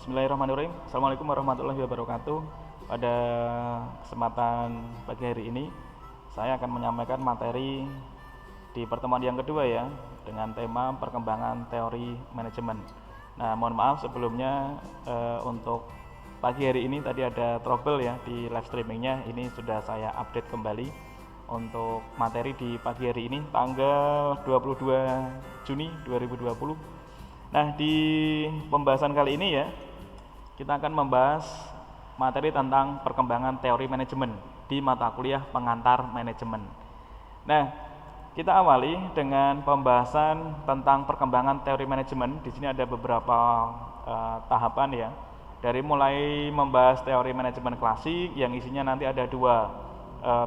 Bismillahirrahmanirrahim. Assalamualaikum warahmatullahi wabarakatuh. Pada kesempatan pagi hari ini, saya akan menyampaikan materi di pertemuan yang kedua ya, dengan tema perkembangan teori manajemen. Nah, mohon maaf sebelumnya untuk pagi hari ini tadi ada trouble ya di live streamingnya. Ini sudah saya update kembali untuk materi di pagi hari ini, tanggal 22 Juni 2020. Nah, di pembahasan kali ini ya, kita akan membahas materi tentang perkembangan teori manajemen di mata kuliah pengantar manajemen. Nah, kita awali dengan pembahasan tentang perkembangan teori manajemen. Di sini ada beberapa tahapan ya. Dari mulai membahas teori manajemen klasik yang isinya nanti ada dua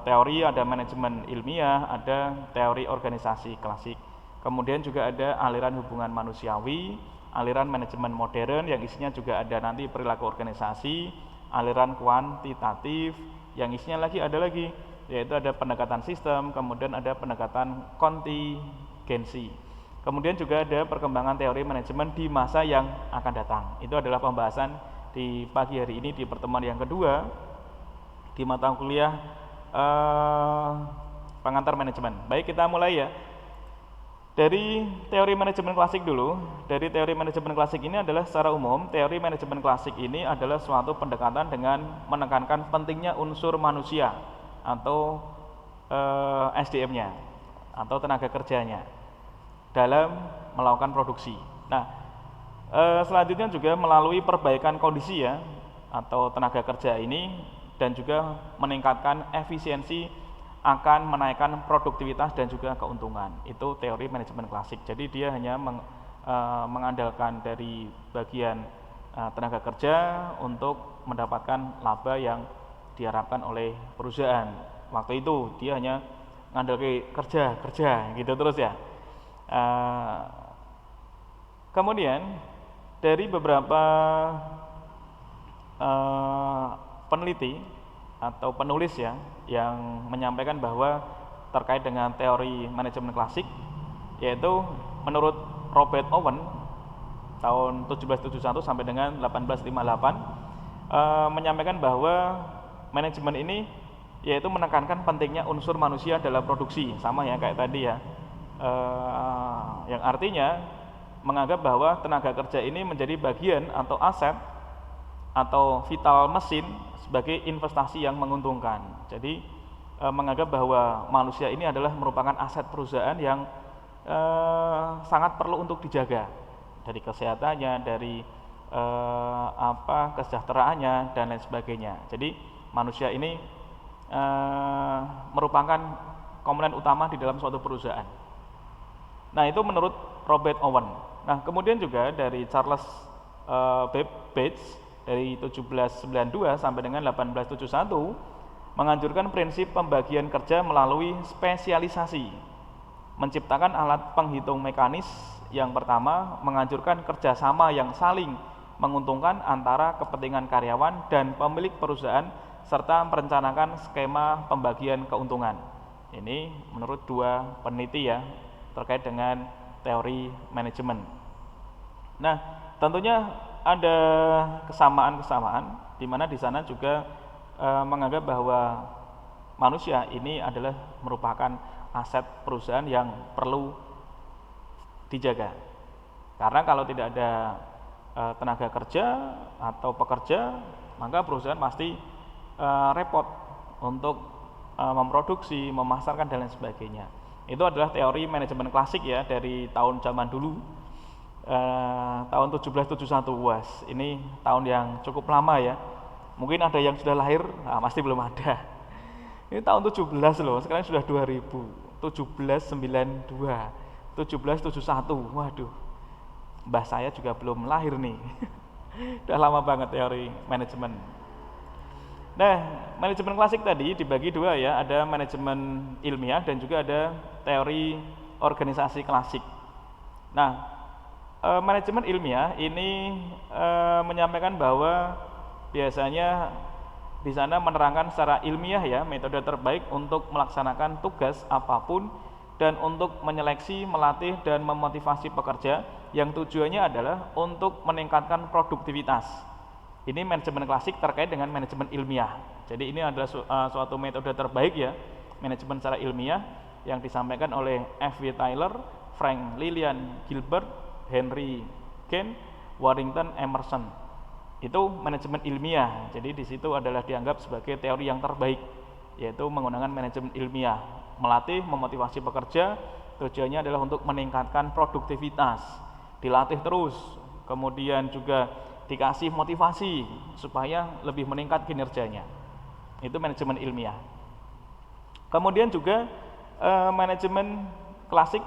teori, ada manajemen ilmiah, ada teori organisasi klasik. Kemudian juga ada aliran hubungan manusiawi, aliran manajemen modern yang isinya juga ada nanti perilaku organisasi, aliran kuantitatif, yang isinya lagi ada lagi, yaitu ada pendekatan sistem, kemudian ada pendekatan kontingensi. Kemudian juga ada perkembangan teori manajemen di masa yang akan datang. Itu adalah pembahasan di pagi hari ini di pertemuan yang kedua di mata kuliah pengantar manajemen. Baik, kita mulai ya. Dari teori manajemen klasik dulu. Dari teori manajemen klasik ini adalah secara umum, teori manajemen klasik ini adalah suatu pendekatan dengan menekankan pentingnya unsur manusia atau SDM-nya atau tenaga kerjanya dalam melakukan produksi. Nah, selanjutnya juga melalui perbaikan kondisi ya atau tenaga kerja ini, dan juga meningkatkan efisiensi akan menaikkan produktivitas dan juga keuntungan. Itu teori manajemen klasik. Jadi dia hanya mengandalkan dari bagian tenaga kerja untuk mendapatkan laba yang diharapkan oleh perusahaan. Waktu itu dia hanya mengandalkan kerja gitu terus ya. Kemudian dari beberapa peneliti atau penulis ya yang menyampaikan bahwa terkait dengan teori manajemen klasik, yaitu menurut Robert Owen tahun 1771 sampai dengan 1858 menyampaikan bahwa manajemen ini yaitu menekankan pentingnya unsur manusia dalam produksi, sama ya kayak tadi ya, yang artinya menganggap bahwa tenaga kerja ini menjadi bagian atau aset atau vital mesin sebagai investasi yang menguntungkan. Jadi menganggap bahwa manusia ini adalah merupakan aset perusahaan yang sangat perlu untuk dijaga, dari kesehatannya, dari kesejahteraannya dan lain sebagainya. Jadi manusia ini merupakan komponen utama di dalam suatu perusahaan. Nah, itu menurut Robert Owen. Nah, kemudian juga dari Charles Babbage dari 1792 sampai dengan 1871 menganjurkan prinsip pembagian kerja melalui spesialisasi, menciptakan alat penghitung mekanis. Yang pertama, menganjurkan kerjasama yang saling menguntungkan antara kepentingan karyawan dan pemilik perusahaan, serta merencanakan skema pembagian keuntungan. Ini menurut dua peneliti ya terkait dengan teori manajemen. Nah, tentunya ada kesamaan-kesamaan di mana di sana juga menganggap bahwa manusia ini adalah merupakan aset perusahaan yang perlu dijaga. Karena kalau tidak ada tenaga kerja atau pekerja, maka perusahaan pasti repot untuk memproduksi, memasarkan dan lain sebagainya. Itu adalah teori manajemen klasik ya dari tahun zaman dulu. Tahun 1771. Was, ini tahun yang cukup lama ya. Mungkin ada yang sudah lahir, pasti belum ada. Ini tahun 17 loh, sekarang sudah 2000. 1792, 1771. Waduh, mbah saya juga belum lahir nih. Udah lama banget teori manajemen. Nah, manajemen klasik tadi dibagi dua ya, ada manajemen ilmiah dan juga ada teori organisasi klasik. Nah, manajemen ilmiah ini menyampaikan bahwa biasanya di sana menerangkan secara ilmiah ya metode terbaik untuk melaksanakan tugas apapun dan untuk menyeleksi, melatih dan memotivasi pekerja yang tujuannya adalah untuk meningkatkan produktivitas Ini manajemen klasik terkait dengan manajemen ilmiah. Jadi ini adalah suatu metode terbaik ya, manajemen secara ilmiah yang disampaikan oleh F.W. Tyler, Frank Lillian Gilbert, Henry Kane, Warrington Emerson. Itu manajemen ilmiah. Jadi di situ adalah dianggap sebagai teori yang terbaik, yaitu menggunakan manajemen ilmiah, melatih, memotivasi pekerja. Tujuannya adalah untuk meningkatkan produktivitas, dilatih terus, kemudian juga dikasih motivasi supaya lebih meningkat kinerjanya. Itu manajemen ilmiah. Kemudian juga manajemen klasik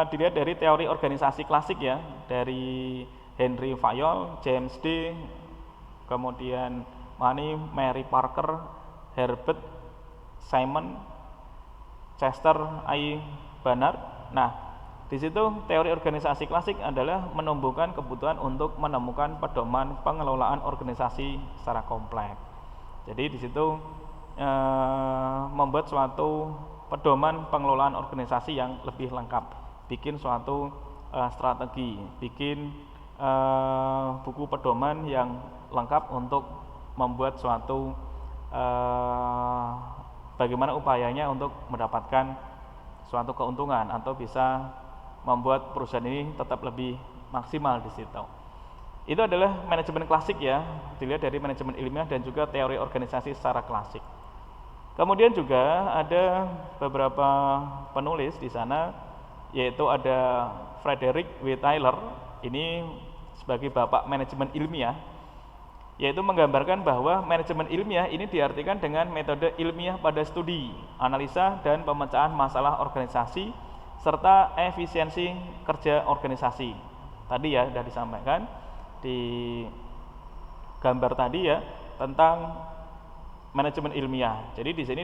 dilihat dari teori organisasi klasik ya, dari Henry Fayol, James D, kemudian Mary Parker, Herbert Simon, Chester I. Barnard. Nah, di situ teori organisasi klasik adalah menumbuhkan kebutuhan untuk menemukan pedoman pengelolaan organisasi secara kompleks. Jadi di situ membuat suatu pedoman pengelolaan organisasi yang lebih lengkap, bikin suatu strategi, bikin buku pedoman yang lengkap untuk membuat suatu bagaimana upayanya untuk mendapatkan suatu keuntungan atau bisa membuat perusahaan ini tetap lebih maksimal di situ. Itu adalah manajemen klasik ya, dilihat dari manajemen ilmiah dan juga teori organisasi secara klasik. Kemudian juga ada beberapa penulis di sana, yaitu ada Frederick W. Tyler, ini sebagai bapak manajemen ilmiah, yaitu menggambarkan bahwa manajemen ilmiah ini diartikan dengan metode ilmiah pada studi, analisa, dan pemecahan masalah organisasi, serta efisiensi kerja organisasi. Tadi ya sudah disampaikan di gambar tadi ya tentang manajemen ilmiah. Jadi di sini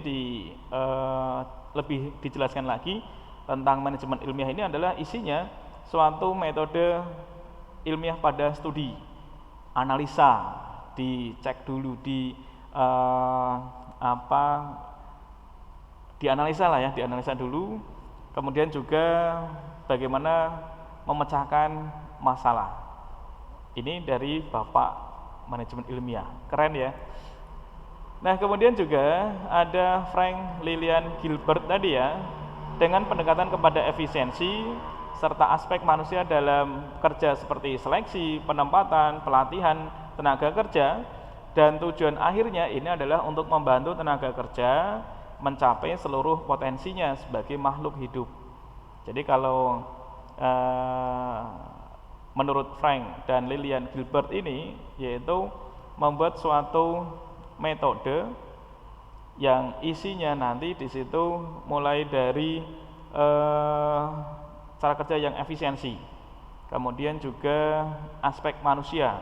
lebih dijelaskan lagi tentang manajemen ilmiah ini adalah isinya suatu metode ilmiah pada studi, analisa, dicek dulu, dianalisa lah ya, dianalisa dulu, kemudian juga bagaimana memecahkan masalah. Ini dari bapak manajemen ilmiah, keren ya. Nah, kemudian juga ada Frank Lillian Gilbert tadi ya, dengan pendekatan kepada efisiensi serta aspek manusia dalam kerja seperti seleksi, penempatan, pelatihan tenaga kerja, dan tujuan akhirnya ini adalah untuk membantu tenaga kerja mencapai seluruh potensinya sebagai makhluk hidup. Jadi kalau menurut Frank dan Lillian Gilbert ini, yaitu membuat suatu metode yang isinya nanti di situ mulai dari cara kerja yang efisiensi, kemudian juga aspek manusia,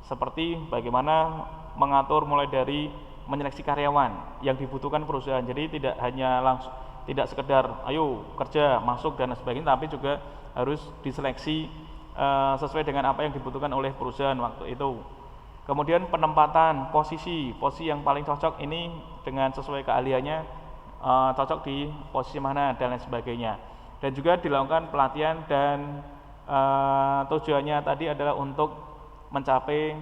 seperti bagaimana mengatur mulai dari menyeleksi karyawan yang dibutuhkan perusahaan. Jadi tidak hanya langsung, tidak sekedar ayo kerja masuk dan sebagainya, tapi juga harus diseleksi sesuai dengan apa yang dibutuhkan oleh perusahaan waktu itu. Kemudian penempatan posisi yang paling cocok ini dengan sesuai keahliannya, cocok di posisi mana dan lain sebagainya. Dan juga dilakukan pelatihan dan tujuannya tadi adalah untuk mencapai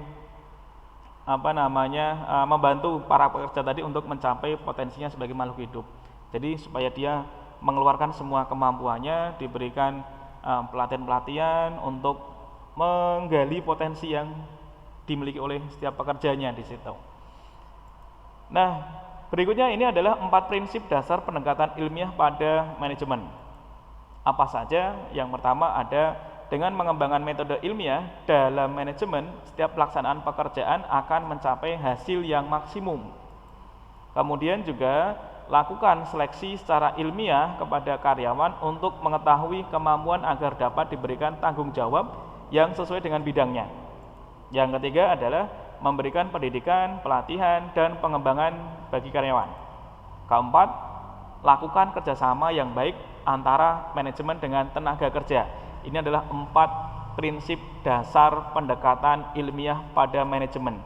membantu para pekerja tadi untuk mencapai potensinya sebagai makhluk hidup. Jadi supaya dia mengeluarkan semua kemampuannya, diberikan pelatihan-pelatihan untuk menggali potensi yang dimiliki oleh setiap pekerjanya di situ. Nah, berikutnya ini adalah 4 prinsip dasar pendekatan ilmiah pada manajemen. Apa saja? Yang pertama ada dengan mengembangkan metode ilmiah dalam manajemen, setiap pelaksanaan pekerjaan akan mencapai hasil yang maksimum. Kemudian juga lakukan seleksi secara ilmiah kepada karyawan untuk mengetahui kemampuan agar dapat diberikan tanggung jawab yang sesuai dengan bidangnya. Yang ketiga adalah memberikan pendidikan, pelatihan, dan pengembangan bagi karyawan. Keempat, lakukan kerjasama yang baik antara manajemen dengan tenaga kerja. Ini adalah 4 prinsip dasar pendekatan ilmiah pada manajemen.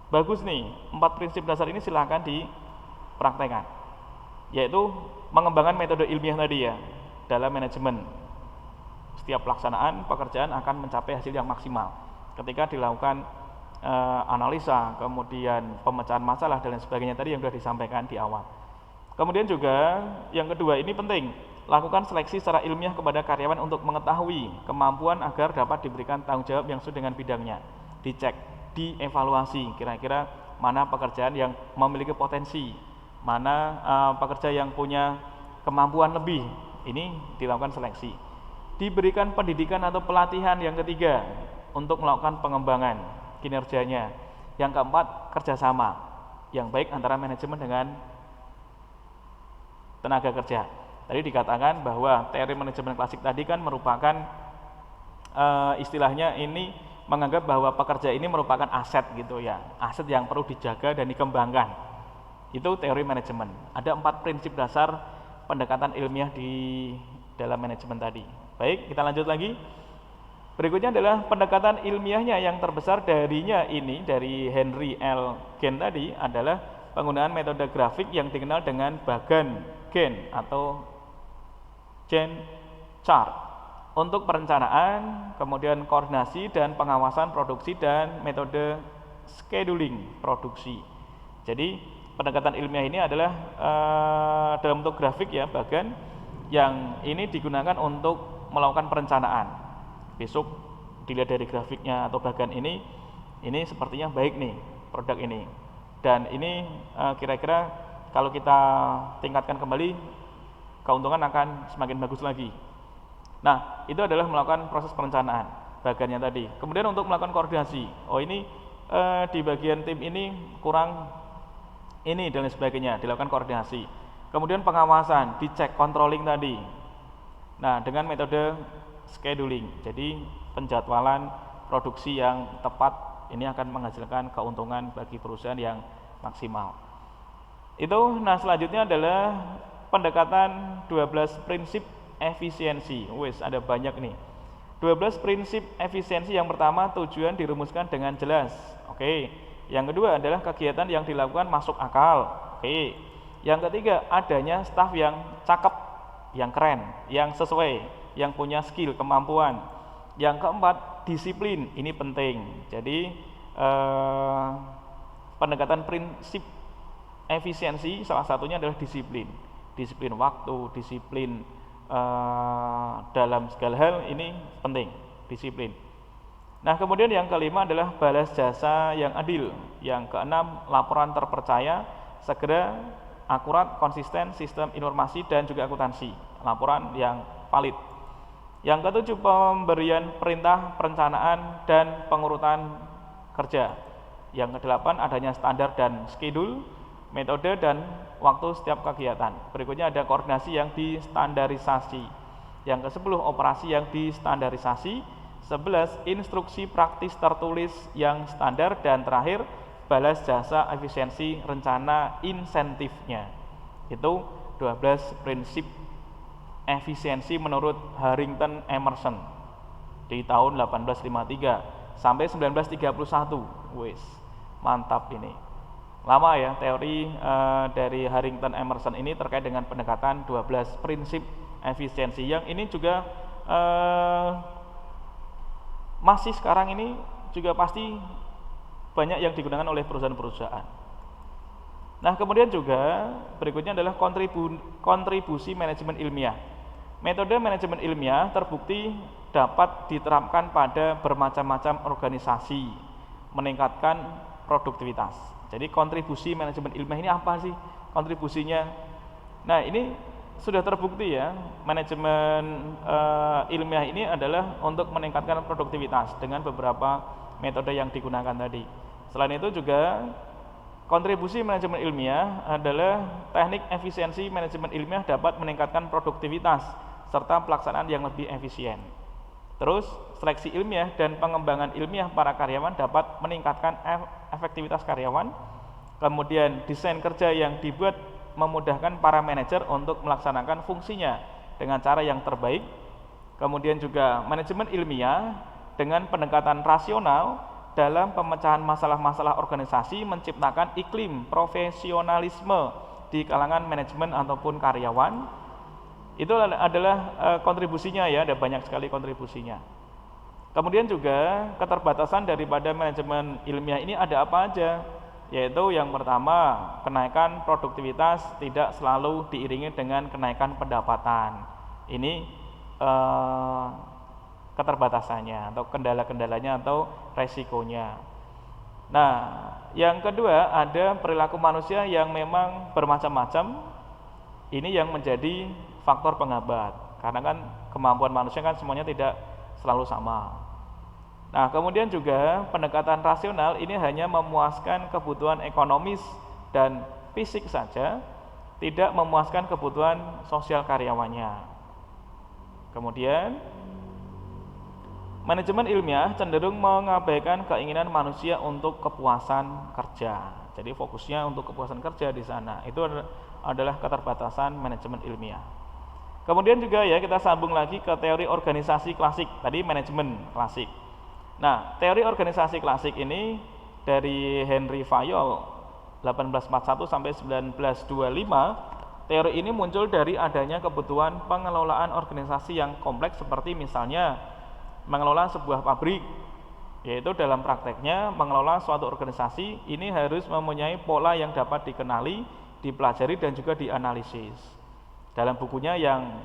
Bagus nih, 4 prinsip dasar ini silakan dipraktekkan, yaitu mengembangkan metode ilmiah tadi ya dalam manajemen. Setiap pelaksanaan pekerjaan akan mencapai hasil yang maksimal ketika dilakukan analisa, kemudian pemecahan masalah dan lain sebagainya tadi yang sudah disampaikan di awal. Kemudian juga yang kedua ini penting, lakukan seleksi secara ilmiah kepada karyawan untuk mengetahui kemampuan agar dapat diberikan tanggung jawab yang sesuai dengan bidangnya. Dicek, dievaluasi kira-kira mana pekerjaan yang memiliki potensi, mana pekerja yang punya kemampuan lebih. Ini dilakukan seleksi. Diberikan pendidikan atau pelatihan yang ketiga untuk melakukan pengembangan kinerjanya. Yang keempat, kerjasama yang baik antara manajemen dengan tenaga kerja. Tadi dikatakan bahwa teori manajemen klasik tadi kan merupakan istilahnya ini menganggap bahwa pekerja ini merupakan aset gitu ya, aset yang perlu dijaga dan dikembangkan. Itu teori manajemen. Ada 4 prinsip dasar pendekatan ilmiah di dalam manajemen tadi. Baik, kita lanjut lagi. Berikutnya adalah pendekatan ilmiahnya yang terbesar darinya ini dari Henry L. Gantt tadi adalah penggunaan metode grafik yang dikenal dengan Bagan Gantt atau Gantt chart untuk perencanaan, kemudian koordinasi dan pengawasan produksi dan metode scheduling produksi. Jadi pendekatan ilmiah ini adalah dalam bentuk grafik ya, Bagan yang ini digunakan untuk melakukan perencanaan. Besok dilihat dari grafiknya atau Bagan ini sepertinya baik nih produk ini. Dan ini kira-kira kalau kita tingkatkan kembali, keuntungan akan semakin bagus lagi. Nah, itu adalah melakukan proses perencanaan, bagiannya tadi. Kemudian untuk melakukan koordinasi, ini di bagian tim ini kurang ini dan lain sebagainya, dilakukan koordinasi. Kemudian pengawasan, dicek, controlling tadi. Nah, dengan metode scheduling, jadi penjadwalan produksi yang tepat ini akan menghasilkan keuntungan bagi perusahaan yang maksimal. Itu, nah selanjutnya adalah pendekatan 12 prinsip efisiensi. Ada banyak nih. 12 prinsip efisiensi yang pertama, tujuan dirumuskan dengan jelas. Oke. Yang kedua adalah kegiatan yang dilakukan masuk akal. Oke. Yang ketiga, adanya staf yang cakep, yang keren, yang sesuai, yang punya skill, kemampuan. Yang keempat, disiplin, ini penting. Jadi pendekatan prinsip efisiensi salah satunya adalah disiplin. Disiplin waktu, disiplin dalam segala hal ini penting, disiplin. Nah, kemudian yang kelima adalah balas jasa yang adil. Yang keenam, laporan terpercaya, segera, akurat, konsisten, sistem informasi dan juga akuntansi. Laporan yang valid. Yang ketujuh, pemberian perintah, perencanaan, dan pengurutan kerja. Yang kedelapan, adanya standar dan schedule, metode dan waktu setiap kegiatan. Berikutnya ada koordinasi yang distandarisasi. Yang ke-10, operasi yang distandarisasi. 11, instruksi praktis tertulis yang standar. Dan terakhir, balas jasa efisiensi rencana insentifnya. Itu 12 prinsip efisiensi menurut Harrington Emerson di tahun 1853 sampai 1931. Mantap ini. Lama ya teori dari Harrington Emerson ini terkait dengan pendekatan 12 prinsip efisiensi yang ini juga masih sekarang ini juga pasti banyak yang digunakan oleh perusahaan-perusahaan. Nah, kemudian juga berikutnya adalah kontribusi manajemen ilmiah. Metode manajemen ilmiah terbukti dapat diterapkan pada bermacam-macam organisasi, meningkatkan produktivitas. Jadi kontribusi manajemen ilmiah ini apa sih kontribusinya? Nah, ini sudah terbukti ya, manajemen ilmiah ini adalah untuk meningkatkan produktivitas dengan beberapa metode yang digunakan tadi. Selain itu juga kontribusi manajemen ilmiah adalah teknik efisiensi manajemen ilmiah dapat meningkatkan produktivitas serta pelaksanaan yang lebih efisien. Terus, seleksi ilmiah dan pengembangan ilmiah para karyawan dapat meningkatkan efektivitas karyawan. Kemudian, desain kerja yang dibuat memudahkan para manajer untuk melaksanakan fungsinya dengan cara yang terbaik. Kemudian juga manajemen ilmiah dengan pendekatan rasional dalam pemecahan masalah-masalah organisasi menciptakan iklim profesionalisme di kalangan manajemen ataupun karyawan. Itu adalah kontribusinya ya, ada banyak sekali kontribusinya. Kemudian juga keterbatasan daripada manajemen ilmiah ini ada apa aja? Yaitu yang pertama, kenaikan produktivitas tidak selalu diiringi dengan kenaikan pendapatan. Ini keterbatasannya atau kendala-kendalanya atau resikonya. Nah, yang kedua ada perilaku manusia yang memang bermacam-macam. Ini yang menjadi faktor penghambat. Karena kan kemampuan manusia kan semuanya tidak selalu sama. Nah, kemudian juga pendekatan rasional ini hanya memuaskan kebutuhan ekonomis dan fisik saja, tidak memuaskan kebutuhan sosial karyawannya. Kemudian, manajemen ilmiah cenderung mengabaikan keinginan manusia untuk kepuasan kerja. Jadi fokusnya untuk kepuasan kerja di sana. Itu adalah keterbatasan manajemen ilmiah. Kemudian juga ya kita sambung lagi ke teori organisasi klasik. Tadi manajemen klasik. Nah, teori organisasi klasik ini dari Henry Fayol 1841 sampai 1925. Teori ini muncul dari adanya kebutuhan pengelolaan organisasi yang kompleks seperti misalnya mengelola sebuah pabrik. Yaitu dalam prakteknya mengelola suatu organisasi ini harus mempunyai pola yang dapat dikenali, dipelajari dan juga dianalisis. Dalam bukunya yang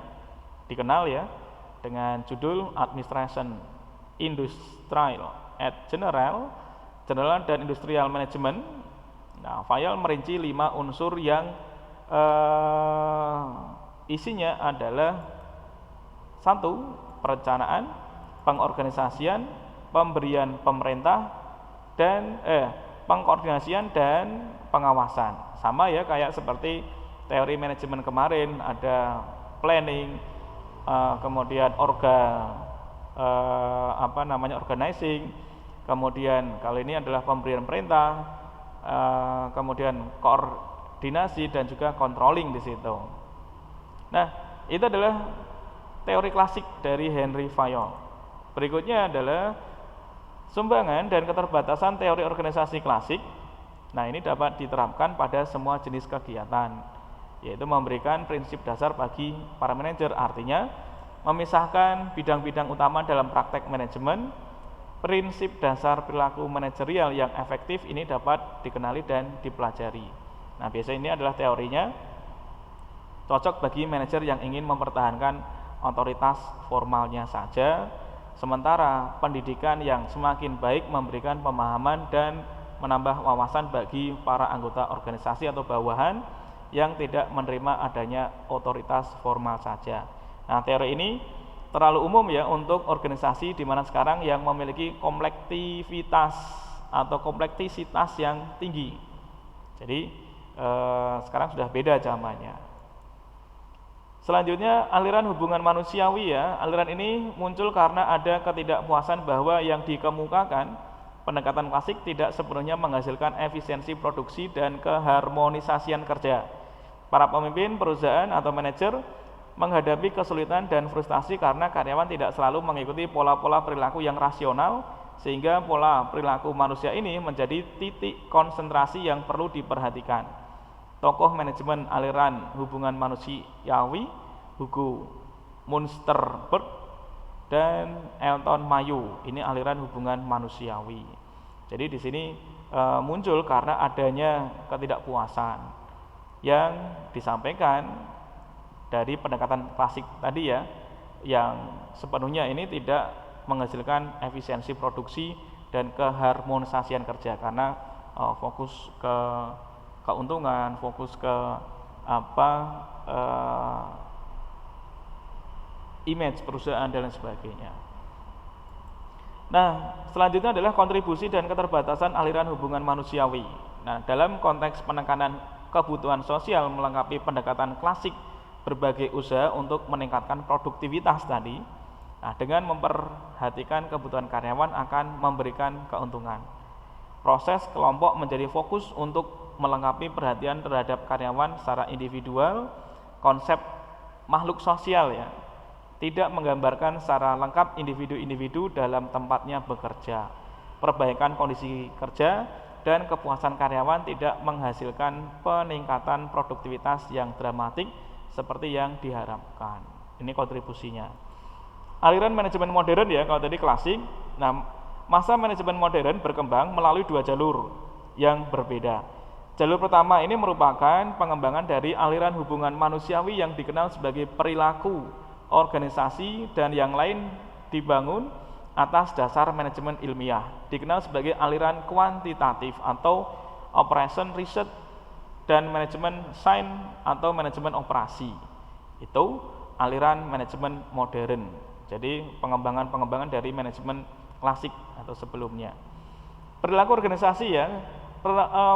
dikenal ya dengan judul Administration Industrial at General dan Industrial Management. Nah, Fayol merinci 5 unsur yang isinya adalah 1. Perencanaan, pengorganisasian, pemberian pemerintah dan pengkoordinasian dan pengawasan. Sama ya kayak seperti teori manajemen kemarin, ada planning, kemudian organizing, kemudian kali ini adalah pemberian perintah, kemudian koordinasi dan juga controlling di situ. Nah, itu adalah teori klasik dari Henry Fayol. Berikutnya adalah sumbangan dan keterbatasan teori organisasi klasik. Nah, ini dapat diterapkan pada semua jenis kegiatan, yaitu memberikan prinsip dasar bagi para manajer, artinya memisahkan bidang-bidang utama dalam praktek manajemen. Prinsip dasar perilaku manajerial yang efektif ini dapat dikenali dan dipelajari. Nah, biasanya ini adalah teorinya cocok bagi manajer yang ingin mempertahankan otoritas formalnya saja, sementara pendidikan yang semakin baik memberikan pemahaman dan menambah wawasan bagi para anggota organisasi atau bawahan yang tidak menerima adanya otoritas formal saja. Nah, teori ini terlalu umum ya untuk organisasi di mana sekarang yang memiliki kompleksitas atau kompleksitas yang tinggi. Jadi sekarang sudah beda zamannya. Selanjutnya aliran hubungan manusiawi ya. Aliran ini muncul karena ada ketidakpuasan bahwa yang dikemukakan pendekatan klasik tidak sepenuhnya menghasilkan efisiensi produksi dan keharmonisasian kerja. Para pemimpin perusahaan atau manajer menghadapi kesulitan dan frustasi karena karyawan tidak selalu mengikuti pola-pola perilaku yang rasional, sehingga pola perilaku manusia ini menjadi titik konsentrasi yang perlu diperhatikan. Tokoh manajemen aliran hubungan manusiawi Hugo Munsterberg dan Elton Mayo, ini aliran hubungan manusiawi. Jadi di sini muncul karena adanya ketidakpuasan yang disampaikan dari pendekatan klasik tadi ya, yang sepenuhnya ini tidak menghasilkan efisiensi produksi dan keharmonisasian kerja karena fokus ke keuntungan, fokus ke image perusahaan dan lain sebagainya. Nah, selanjutnya adalah kontribusi dan keterbatasan aliran hubungan manusiawi. Nah, dalam konteks penekanan kebutuhan sosial melengkapi pendekatan klasik berbagai usaha untuk meningkatkan produktivitas tadi. Nah, dengan memperhatikan kebutuhan karyawan akan memberikan keuntungan. Proses kelompok menjadi fokus untuk melengkapi perhatian terhadap karyawan secara individual. Konsep makhluk sosial ya, tidak menggambarkan secara lengkap individu-individu dalam tempatnya bekerja. Perbaikan kondisi kerja dan kepuasan karyawan tidak menghasilkan peningkatan produktivitas yang dramatik seperti yang diharapkan. Ini kontribusinya. aliran manajemen modern ya, kalau tadi klasik. Nah, masa manajemen modern berkembang melalui dua jalur yang berbeda. Jalur pertama ini merupakan pengembangan dari aliran hubungan manusiawi yang dikenal sebagai perilaku organisasi, dan yang lain dibangun atas dasar manajemen ilmiah, dikenal sebagai aliran kuantitatif atau operation research, dan manajemen sains atau manajemen operasi. Itu aliran manajemen modern. Jadi pengembangan dari manajemen klasik atau sebelumnya. Perilaku organisasi ya,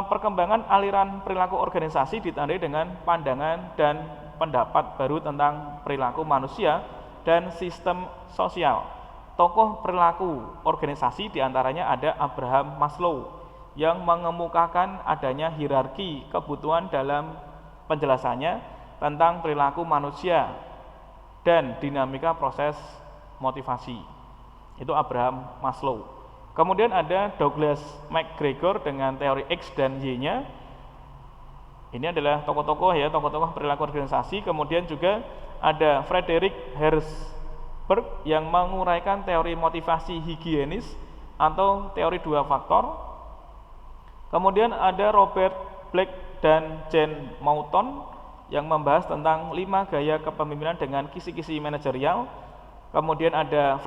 perkembangan aliran perilaku organisasi ditandai dengan pandangan dan pendapat baru tentang perilaku manusia dan sistem sosial. Tokoh perilaku organisasi diantaranya ada Abraham Maslow yang mengemukakan adanya hierarki kebutuhan dalam penjelasannya tentang perilaku manusia dan dinamika proses motivasi. Itu Abraham Maslow. Kemudian ada Douglas McGregor dengan teori X dan Y-nya. Ini adalah tokoh-tokoh ya, tokoh-tokoh perilaku organisasi. Kemudian juga ada Frederick Herzberg yang menguraikan teori motivasi higienis atau teori dua faktor. Kemudian ada Robert Black dan Jane Mouton yang membahas tentang 5 gaya kepemimpinan dengan kisi-kisi manajerial. Kemudian ada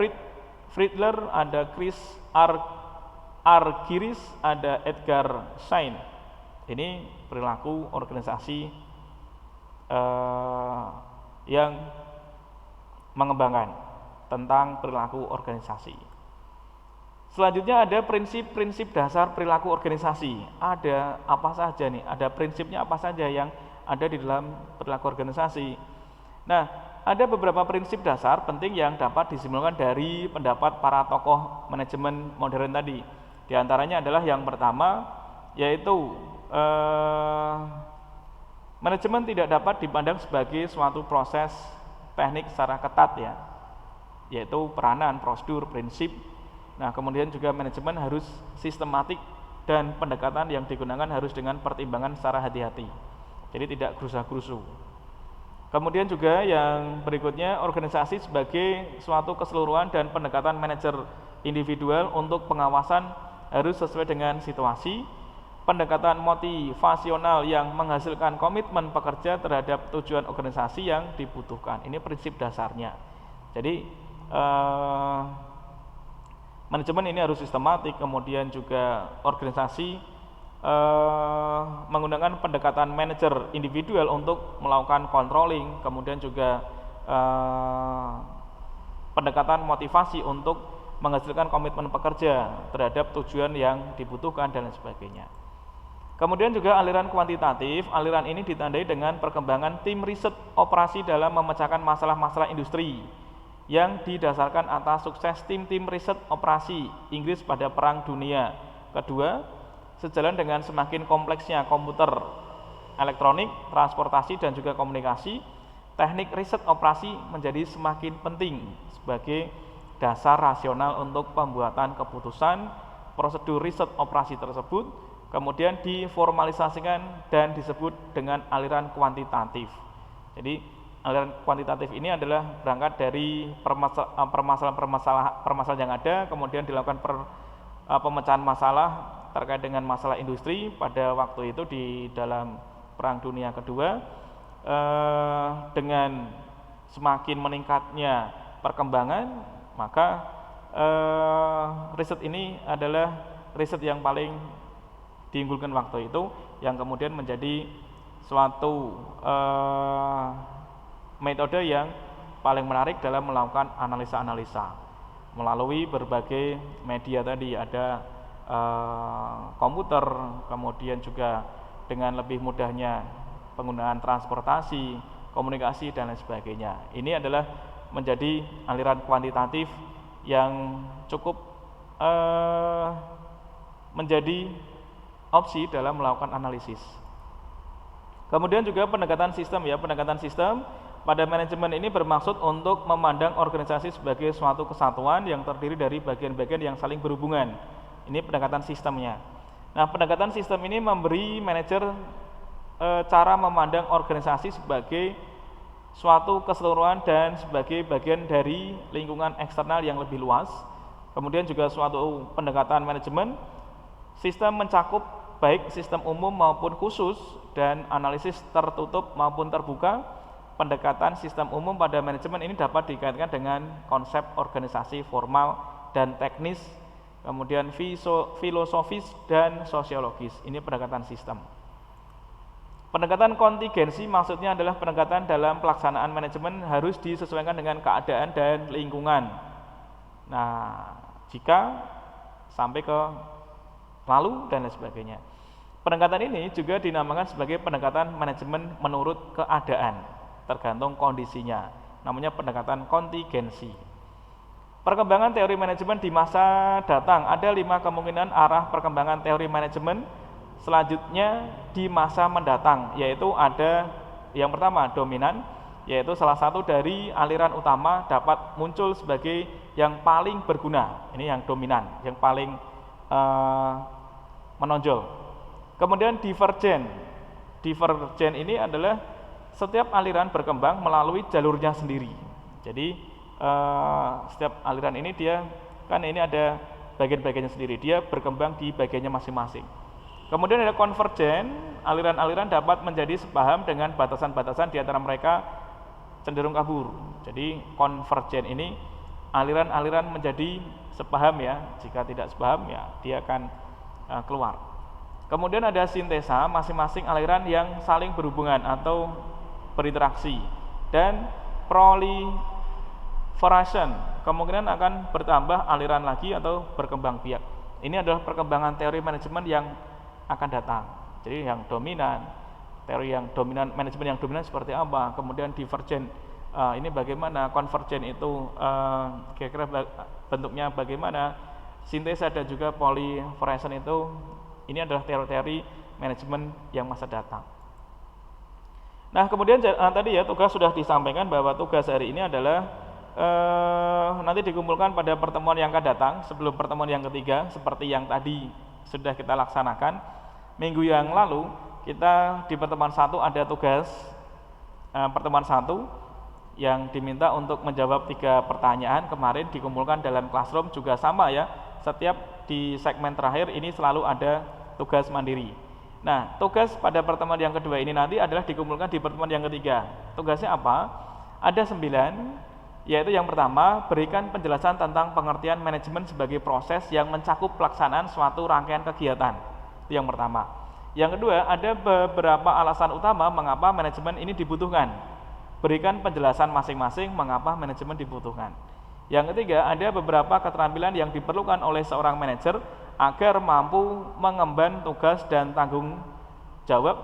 Friedler, ada Chris Argyris, ada Edgar Schein. Ini perilaku organisasi yang mengembangkan tentang perilaku organisasi. Selanjutnya ada prinsip-prinsip dasar perilaku organisasi. Ada apa saja nih? Ada prinsipnya apa saja yang ada di dalam perilaku organisasi. Nah, ada beberapa prinsip dasar penting yang dapat disimpulkan dari pendapat para tokoh manajemen modern tadi. Di antaranya adalah yang pertama, yaitu manajemen tidak dapat dipandang sebagai suatu proses teknik secara ketat ya, yaitu peranan, prosedur, prinsip. Nah, kemudian juga manajemen harus sistematik dan pendekatan yang digunakan harus dengan pertimbangan secara hati-hati. Jadi tidak gerusa-gerusu. Kemudian juga yang berikutnya, organisasi sebagai suatu keseluruhan dan pendekatan manajer individual untuk pengawasan harus sesuai dengan situasi. Pendekatan motivasional yang menghasilkan komitmen pekerja terhadap tujuan organisasi yang dibutuhkan. Ini prinsip dasarnya. Jadi manajemen ini harus sistematik, kemudian juga organisasi menggunakan pendekatan manajer individual untuk melakukan controlling, kemudian juga pendekatan motivasi untuk menghasilkan komitmen pekerja terhadap tujuan yang dibutuhkan dan lain sebagainya. Kemudian juga aliran kuantitatif, aliran ini ditandai dengan perkembangan tim riset operasi dalam memecahkan masalah-masalah industri yang didasarkan atas sukses tim-tim riset operasi Inggris pada Perang Dunia Kedua, sejalan dengan semakin kompleksnya komputer, elektronik, transportasi, dan juga komunikasi, teknik riset operasi menjadi semakin penting sebagai dasar rasional untuk pembuatan keputusan. Prosedur riset operasi tersebut kemudian diformalisasikan dan disebut dengan aliran kuantitatif. Jadi aliran kuantitatif ini adalah berangkat dari permasalahan yang ada, kemudian dilakukan pemecahan masalah terkait dengan masalah industri pada waktu itu di dalam Perang Dunia Kedua. Dengan semakin meningkatnya perkembangan, maka riset ini adalah riset yang paling diunggulkan waktu itu, yang kemudian menjadi suatu metode yang paling menarik dalam melakukan analisa-analisa melalui berbagai media tadi. Ada komputer, kemudian juga dengan lebih mudahnya penggunaan transportasi, komunikasi, dan lain sebagainya. Ini adalah menjadi aliran kuantitatif yang cukup menjadi opsi dalam melakukan analisis. Kemudian juga pendekatan sistem ya, pendekatan sistem pada manajemen ini bermaksud untuk memandang organisasi sebagai suatu kesatuan yang terdiri dari bagian-bagian yang saling berhubungan. Ini pendekatan sistemnya. Nah, pendekatan sistem ini memberi manajer cara memandang organisasi sebagai suatu keseluruhan dan sebagai bagian dari lingkungan eksternal yang lebih luas. Kemudian juga suatu pendekatan manajemen sistem mencakup baik sistem umum maupun khusus dan analisis tertutup maupun terbuka. Pendekatan sistem umum pada manajemen ini dapat dikaitkan dengan konsep organisasi formal dan teknis, kemudian filosofis dan sosiologis. Ini pendekatan sistem. Pendekatan kontingensi maksudnya adalah pendekatan dalam pelaksanaan manajemen harus disesuaikan dengan keadaan dan lingkungan. Nah, jika sampai ke lalu dan lain sebagainya. Pendekatan ini juga dinamakan sebagai pendekatan manajemen menurut keadaan, tergantung kondisinya. Namanya pendekatan kontingensi. Perkembangan teori manajemen di masa datang. Ada 5 kemungkinan arah perkembangan teori manajemen selanjutnya di masa mendatang, yaitu ada yang pertama dominan, yaitu salah satu dari aliran utama dapat muncul sebagai yang paling berguna. Ini yang dominan, yang paling menonjol. Kemudian divergen. Divergen ini adalah setiap aliran berkembang melalui jalurnya sendiri. Jadi setiap aliran ini dia kan ini ada bagian-bagiannya sendiri, dia berkembang di bagiannya masing-masing. Kemudian ada konvergen, aliran-aliran dapat menjadi sepaham dengan batasan-batasan di antara mereka cenderung kabur. Jadi konvergen ini aliran-aliran menjadi sepaham ya, jika tidak sepaham ya dia akan keluar. Kemudian ada sintesa, masing-masing aliran yang saling berhubungan atau berinteraksi. Dan proliferation, kemungkinan akan bertambah aliran lagi atau berkembang biak. Ini adalah perkembangan teori manajemen yang akan datang. Jadi yang dominan, teori yang dominan, manajemen yang dominan seperti apa, kemudian divergen ini bagaimana, konvergen itu kira-kira bentuknya bagaimana, sintesa dan juga proliferation itu, ini adalah teori-teori manajemen yang masa datang. Nah kemudian tadi ya tugas sudah disampaikan bahwa tugas hari ini adalah nanti dikumpulkan pada pertemuan yang akan datang sebelum pertemuan yang ketiga, seperti yang tadi sudah kita laksanakan. Minggu yang lalu kita di pertemuan 1 ada tugas pertemuan 1 yang diminta untuk menjawab 3 pertanyaan. Kemarin dikumpulkan dalam classroom juga sama ya, setiap di segmen terakhir ini selalu ada tugas mandiri. Nah tugas pada pertemuan yang kedua ini nanti adalah dikumpulkan di pertemuan yang ketiga. Tugasnya apa? Ada 9, yaitu yang pertama, berikan penjelasan tentang pengertian manajemen sebagai proses yang mencakup pelaksanaan suatu rangkaian kegiatan. Itu yang pertama. Yang kedua, ada beberapa alasan utama mengapa manajemen ini dibutuhkan. Berikan penjelasan masing-masing mengapa manajemen dibutuhkan. Yang ketiga, ada beberapa keterampilan yang diperlukan oleh seorang manajer agar mampu mengemban tugas dan tanggung jawab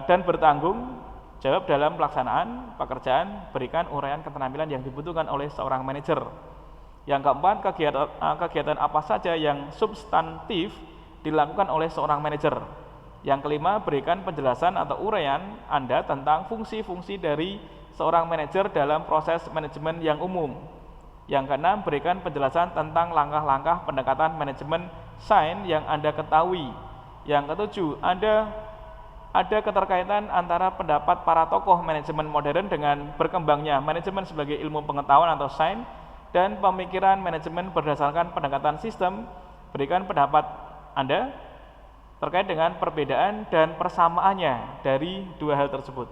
dan bertanggung jawab dalam pelaksanaan pekerjaan. Berikan uraian keterampilan yang dibutuhkan oleh seorang manajer. Yang keempat, kegiatan apa saja yang substantif dilakukan oleh seorang manajer. Yang kelima, berikan penjelasan atau uraian Anda tentang fungsi-fungsi dari seorang manajer dalam proses manajemen yang umum. Yang keenam, berikan penjelasan tentang langkah-langkah pendekatan manajemen SHINE yang Anda ketahui. Yang ketujuh, ada keterkaitan antara pendapat para tokoh manajemen modern dengan berkembangnya manajemen sebagai ilmu pengetahuan atau SHINE dan pemikiran manajemen berdasarkan pendekatan sistem. Berikan pendapat Anda terkait dengan perbedaan dan persamaannya dari 2 hal tersebut.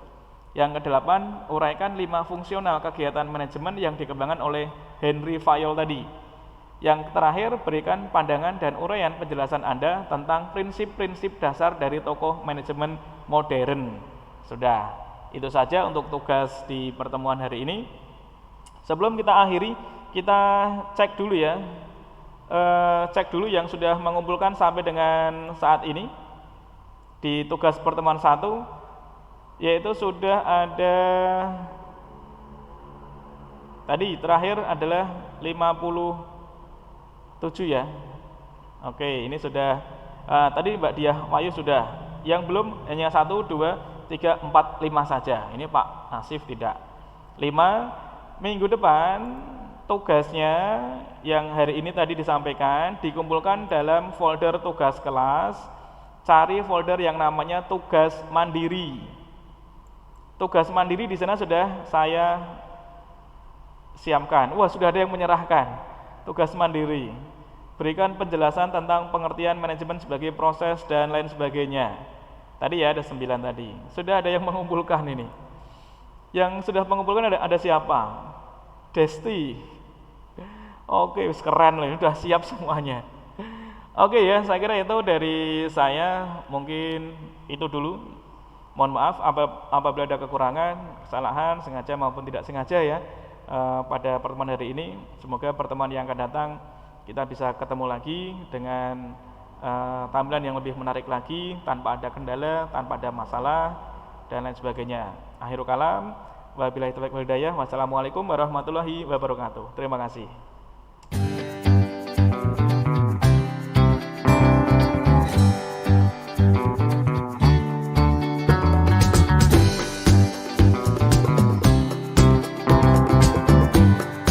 Yang kedelapan, uraikan 5 fungsional kegiatan manajemen yang dikembangkan oleh Henry Fayol tadi. Yang terakhir, berikan pandangan dan uraian penjelasan Anda tentang prinsip-prinsip dasar dari tokoh manajemen modern. Sudah, itu saja untuk tugas di pertemuan hari ini. Sebelum kita akhiri, kita cek dulu ya. Cek dulu yang sudah mengumpulkan sampai dengan saat ini di tugas pertemuan 1, yaitu sudah ada tadi terakhir adalah 57 ya. Oke, ini sudah tadi Mbak Diah Wayu sudah. Yang belum hanya 1, 2, 3, 4, 5 saja. Ini Pak Nasif tidak. 5 minggu depan tugasnya yang hari ini tadi disampaikan dikumpulkan dalam folder tugas kelas. Cari folder yang namanya tugas mandiri. Tugas mandiri di sana sudah saya siapkan. Wah, sudah ada yang menyerahkan tugas mandiri. Berikan penjelasan tentang pengertian manajemen sebagai proses dan lain sebagainya. Tadi ya ada 9 tadi. Sudah ada yang mengumpulkan ini. Yang sudah mengumpulkan ada siapa? Desti. Oke, keren loh, sudah siap semuanya. Oke ya, saya kira itu dari saya. Mungkin itu dulu. Mohon maaf apabila ada kekurangan, kesalahan, sengaja maupun tidak sengaja ya pada pertemuan hari ini. Semoga pertemuan yang akan datang kita bisa ketemu lagi dengan tampilan yang lebih menarik lagi, tanpa ada kendala, tanpa ada masalah, dan lain sebagainya. Akhirul kalam, wabillahi taufiq wal hidayah. Wassalamualaikum warahmatullahi wabarakatuh. Terima kasih.